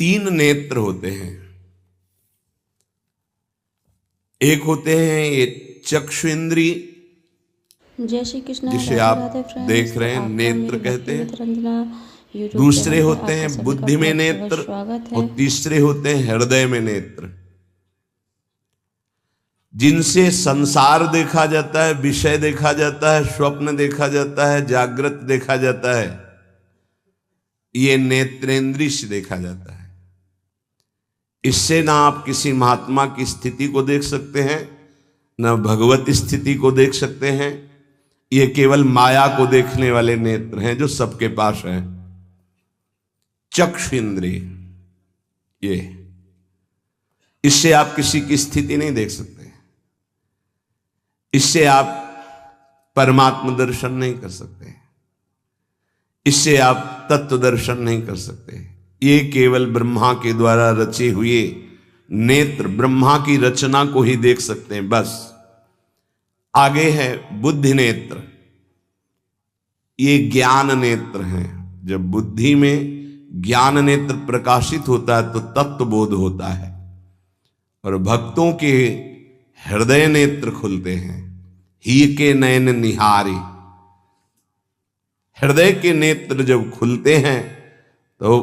तीन नेत्र होते हैं। एक होते हैं ये चक्षु इंद्रिय, जय श्री कृष्णा। जिसे राधे आप राधे फ्रेंड्स। देख रहे हैं, आपका नेत्र मेरी कहते भक्ति विद हैं। रंजना यूट्यूब दूसरे चैनल पे होते आपका हैं सभी का बुद्धि में बहुत बहुत नेत्र, स्वागत है। और तीसरे होते हैं हृदय में नेत्र, जिनसे संसार देखा जाता है, विषय देखा जाता है, स्वप्न देखा जाता है, जागृत देखा जाता है। ये नेत्रेंद्रिय से देखा जाता है। इससे ना आप किसी महात्मा की स्थिति को देख सकते हैं, ना भगवत स्थिति को देख सकते हैं। ये केवल माया को देखने वाले नेत्र हैं जो सबके पास हैं। चक्षु इंद्रिय, ये इससे आप किसी की स्थिति नहीं देख सकते, इससे आप परमात्मा दर्शन नहीं कर सकते, इससे आप तत्व दर्शन नहीं कर सकते। ये केवल ब्रह्मा के द्वारा रचे हुए नेत्र, ब्रह्मा की रचना को ही देख सकते हैं, बस। आगे है बुद्धि नेत्र, ये ज्ञान नेत्र हैं। जब बुद्धि में ज्ञान नेत्र प्रकाशित होता है तो तत्व बोध होता है, और भक्तों के हृदय नेत्र खुलते हैं। ही के नयन निहारे, हृदय के नेत्र जब खुलते हैं तो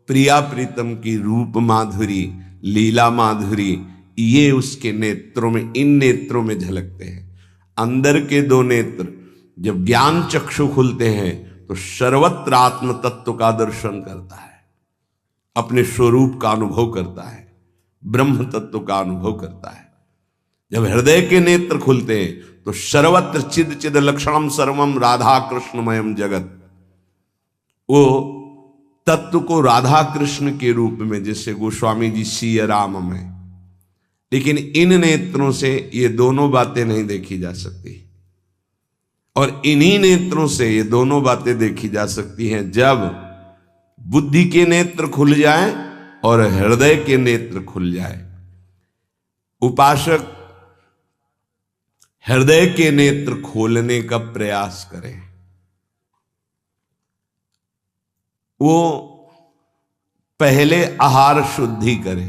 प्रिया प्रीतम की रूप माधुरी, लीला माधुरी, ये उसके नेत्रों में, इन नेत्रों में झलकते हैं। अंदर के दो नेत्र जब ज्ञान चक्षु खुलते हैं तो सर्वत्र आत्म तत्व का दर्शन करता है, अपने स्वरूप का अनुभव करता है, ब्रह्म तत्व का अनुभव करता है। जब हृदय के नेत्र खुलते हैं तो सर्वत्र चिद चिद लक्षणम सर्वम राधा कृष्णमयम जगत, वो तत्व को राधा कृष्ण के रूप में, जैसे गोस्वामी जी सिया राम में। लेकिन इन नेत्रों से ये दोनों बातें नहीं देखी जा सकती, और इन्हीं नेत्रों से ये दोनों बातें देखी जा सकती हैं जब बुद्धि के नेत्र खुल जाए और हृदय के नेत्र खुल जाए। उपासक हृदय के नेत्र खोलने का प्रयास करें। वो पहले आहार शुद्धि करे,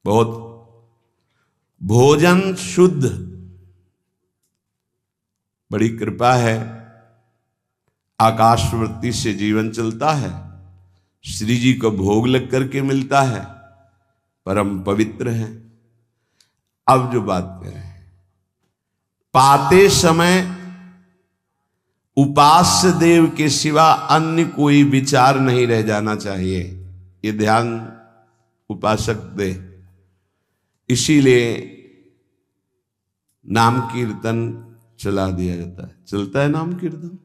बहुत भोजन शुद्ध। बड़ी कृपा है, आकाशवृत्ति से जीवन चलता है, श्री जी को भोग लग करके मिलता है, परम पवित्र है। अब जो बात करें, पाते समय उपास्य देव के सिवा अन्य कोई विचार नहीं रह जाना चाहिए, ये ध्यान उपासक दे। इसीलिए नाम कीर्तन चला दिया जाता है। चलता है नाम कीर्तन,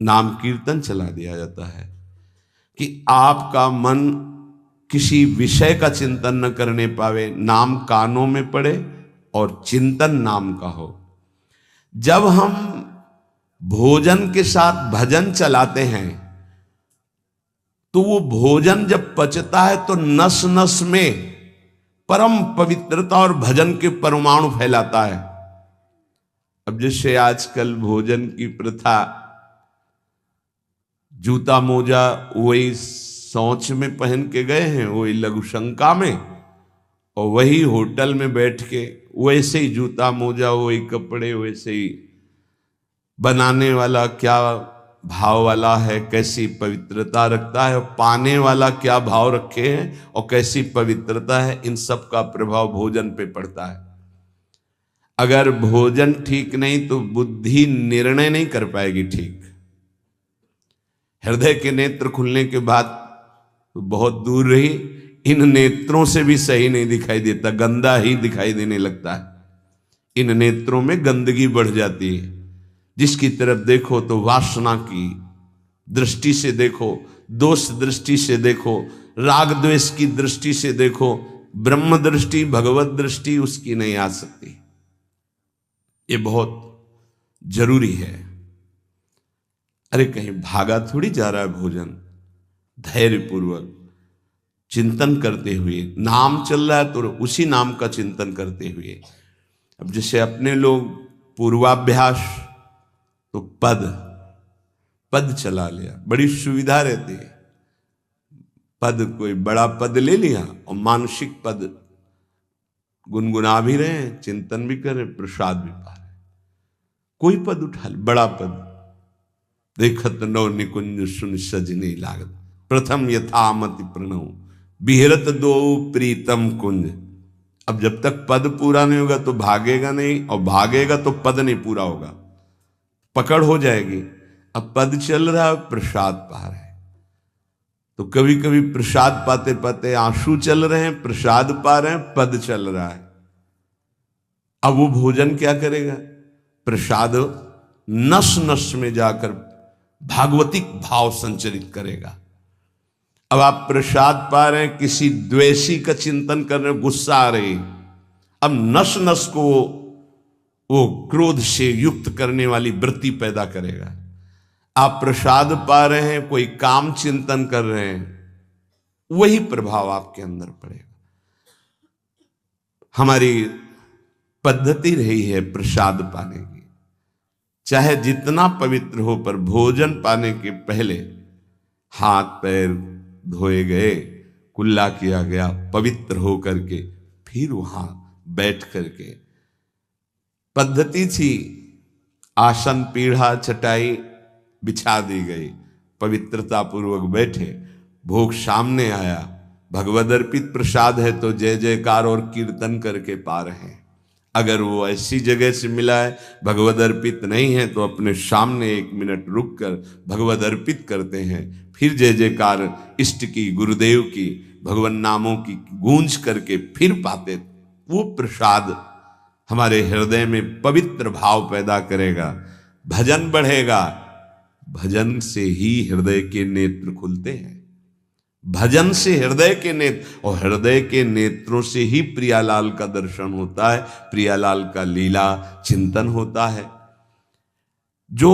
नाम कीर्तन चला दिया जाता है कि आपका मन किसी विषय का चिंतन न करने पावे, नाम कानों में पड़े और चिंतन नाम का हो। जब हम भोजन के साथ भजन चलाते हैं तो वो भोजन जब पचता है तो नस नस में परम पवित्रता और भजन के परमाणु फैलाता है। अब जैसे आजकल भोजन की प्रथा, जूता मोजा वही शौच में पहन के गए हैं, वही लघुशंका में, और वही होटल में बैठ के वैसे ही जूता मोजा, वही कपड़े, वैसे ही बनाने वाला क्या भाव वाला है, कैसी पवित्रता रखता है, और पाने वाला क्या भाव रखे हैं और कैसी पवित्रता है, इन सब का प्रभाव भोजन पे पड़ता है। अगर भोजन ठीक नहीं तो बुद्धि निर्णय नहीं कर पाएगी ठीक। हृदय के नेत्र खुलने के बाद तो बहुत दूर रही, इन नेत्रों से भी सही नहीं दिखाई देता, गंदा ही दिखाई देने लगता है। इन नेत्रों में गंदगी बढ़ जाती है। जिसकी तरफ देखो तो वासना की दृष्टि से देखो, दोष दृष्टि से देखो, राग द्वेष की दृष्टि से देखो, ब्रह्म दृष्टि, भगवत दृष्टि उसकी नहीं आ सकती। ये बहुत जरूरी है। अरे कहीं भागा थोड़ी जा रहा है भोजन, धैर्य पूर्वक चिंतन करते हुए, नाम चल रहा है तो उसी नाम का चिंतन करते हुए। अब जैसे अपने लोग पूर्वाभ्यास तो पद चला लिया, बड़ी सुविधा रहती है। पद, कोई बड़ा पद ले लिया और मानसिक पद गुनगुना भी रहे हैं, चिंतन भी कर रहे, प्रसाद भी पा रहे। कोई पद उठा ले, बड़ा पद, देखत नौ निकुंज सुन सजनी लागत, प्रथम यथामति प्रणव बिहरत दो प्रीतम कुंज। अब जब तक पद पूरा नहीं होगा तो भागेगा नहीं, और भागेगा तो पद नहीं पूरा होगा, पकड़ हो जाएगी। अब पद चल रहा है, प्रसाद पा रहे हैं, तो कभी कभी प्रसाद पाते पाते आंसू चल रहे हैं, प्रसाद पा रहे हैं, पद चल रहा है। अब वो भोजन क्या करेगा? प्रसाद नस नस में जाकर भागवतिक भाव संचरित करेगा। अब आप प्रसाद पा रहे हैं, किसी द्वेषी का चिंतन कर रहे हैं, गुस्सा आ रही, अब नस नस को वो क्रोध से युक्त करने वाली वृत्ति पैदा करेगा। आप प्रसाद पा रहे हैं, कोई काम चिंतन कर रहे हैं, वही प्रभाव आपके अंदर पड़ेगा। हमारी पद्धति रही है प्रसाद पाने की, चाहे जितना पवित्र हो, पर भोजन पाने के पहले हाथ पैर धोए गए, कुल्ला किया गया, पवित्र हो करके फिर वहां बैठ करके, पद्धति थी आसन पीढ़ा चटाई बिछा दी गई, पवित्रता पूर्वक बैठे, भोग सामने आया, भगवद अर्पित प्रसाद है तो जय जयकार और कीर्तन करके पा रहे हैं। अगर वो ऐसी जगह से मिला है, भगवद अर्पित नहीं है, तो अपने सामने 1 मिनट रुक कर भगवद अर्पित करते हैं, फिर जय जयकार इष्ट की, गुरुदेव की, भगवान नामों की गूंज करके फिर पाते। वो प्रसाद हमारे हृदय में पवित्र भाव पैदा करेगा, भजन बढ़ेगा। भजन से ही हृदय के नेत्र खुलते हैं, भजन से हृदय के नेत्र, और हृदय के नेत्रों से ही प्रियालाल का दर्शन होता है, प्रियालाल का लीला चिंतन होता है। जो